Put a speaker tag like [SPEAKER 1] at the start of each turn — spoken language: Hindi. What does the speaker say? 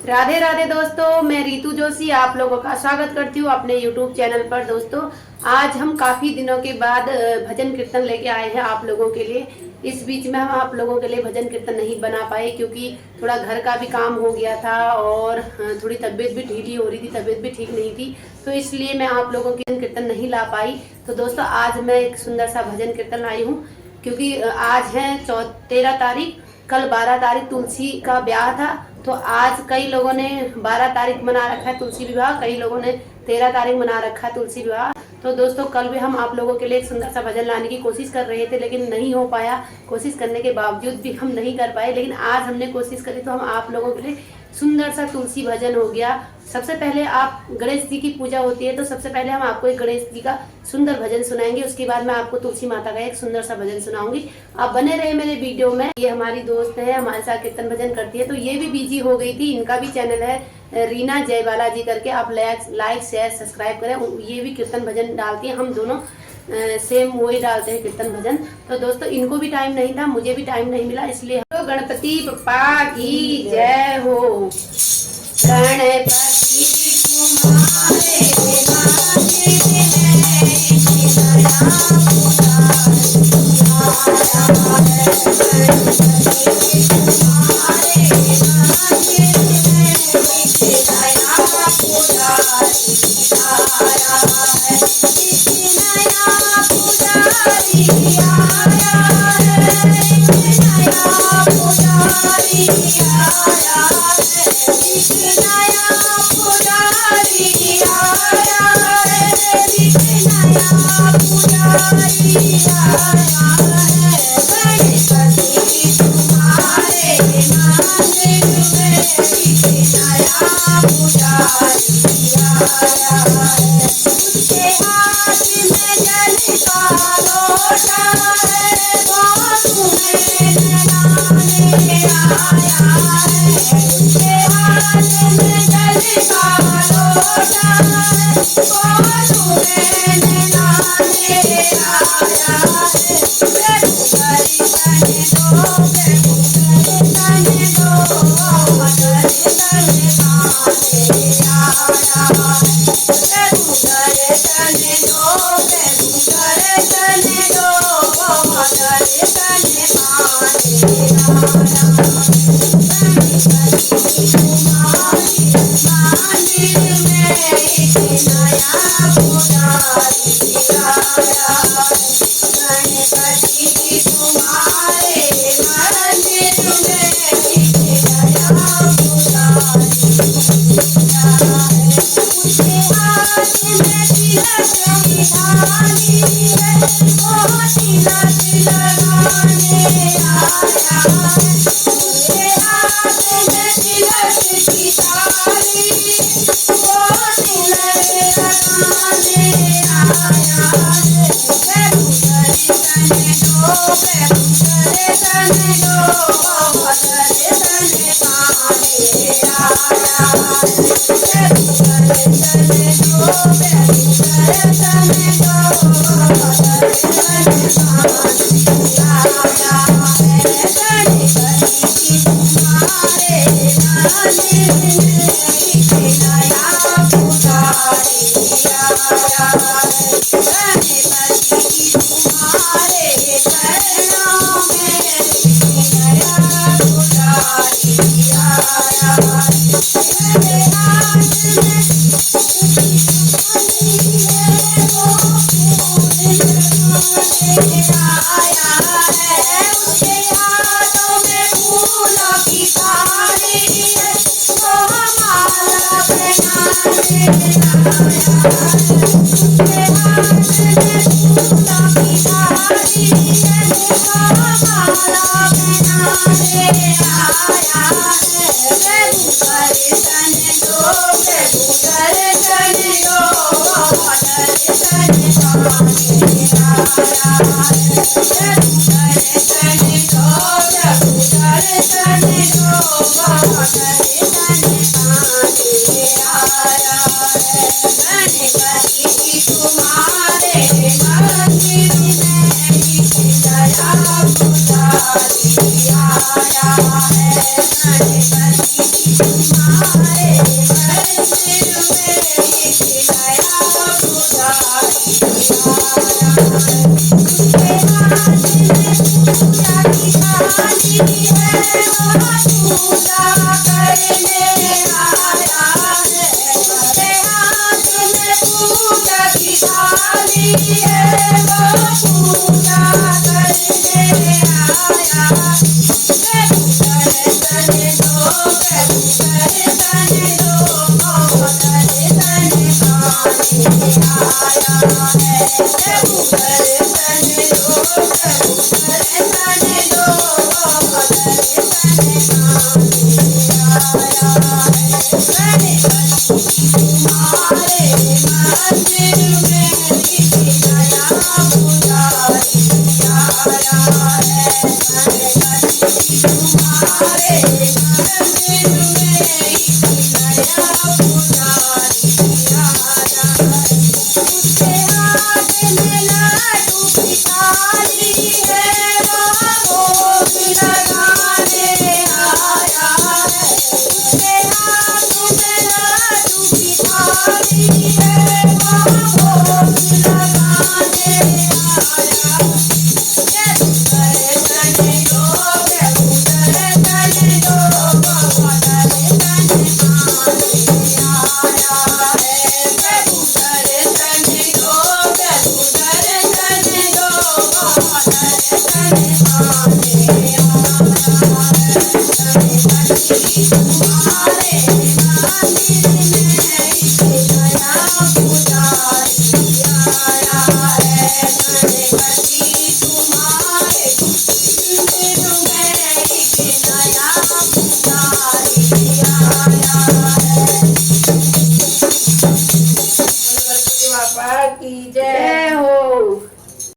[SPEAKER 1] राधे राधे दोस्तों, मैं रीतू जोशी आप लोगों का स्वागत करती हूँ अपने यूट्यूब चैनल पर। दोस्तों, आज हम काफ़ी दिनों के बाद भजन कीर्तन लेके आए हैं आप लोगों के लिए। इस बीच में हम आप लोगों के लिए भजन कीर्तन नहीं बना पाए क्योंकि थोड़ा घर का भी काम हो गया था और थोड़ी तबीयत भी ढीली हो रही थी, तबीयत भी ठीक नहीं थी, तो इसलिए मैं आप लोगों के भजन कीर्तन नहीं ला पाई। तो दोस्तों, आज मैं एक सुंदर सा भजन कीर्तन लाई हूँ क्योंकि आज है 13 तारीख, कल 12 तारीख तुलसी का ब्याह था। तो आज कई लोगों ने 12 तारीख मना रखा है तुलसी विवाह, कई लोगों ने 13 तारीख मना रखा है तुलसी विवाह। तो दोस्तों, कल भी हम आप लोगों के लिए एक सुंदर सा भजन लाने की कोशिश कर रहे थे लेकिन नहीं हो पाया। कोशिश करने के बावजूद भी हम नहीं कर पाए, लेकिन आज हमने कोशिश करी तो हम आप लोगों के लिए सुंदर सा तुलसी भजन हो गया। सबसे पहले आप गणेश जी की पूजा होती है, तो सबसे पहले हम आपको एक गणेश जी का सुंदर भजन सुनाएंगे, उसके बाद मैं आपको तुलसी माता का एक सुंदर सा भजन सुनाऊंगी। आप बने रहे मेरे वीडियो में। ये हमारी दोस्त है, हमारे साथ कीर्तन भजन करती है, तो ये भी बिजी हो गई थी। इनका भी चैनल है रीना जयबाला जी करके, आप लाइक शेयर सब्सक्राइब करें। ये भी कीर्तन भजन डालती है, हम दोनों सेम वही डालते हैं कीर्तन भजन। तो दोस्तों, इनको भी टाइम नहीं था, मुझे भी टाइम नहीं मिला, इसलिए तो गणपति बप्पा की जय हो। गणपति तुम्हारे
[SPEAKER 2] आया है गणपति तुम्हारे की जय।
[SPEAKER 1] जय हो।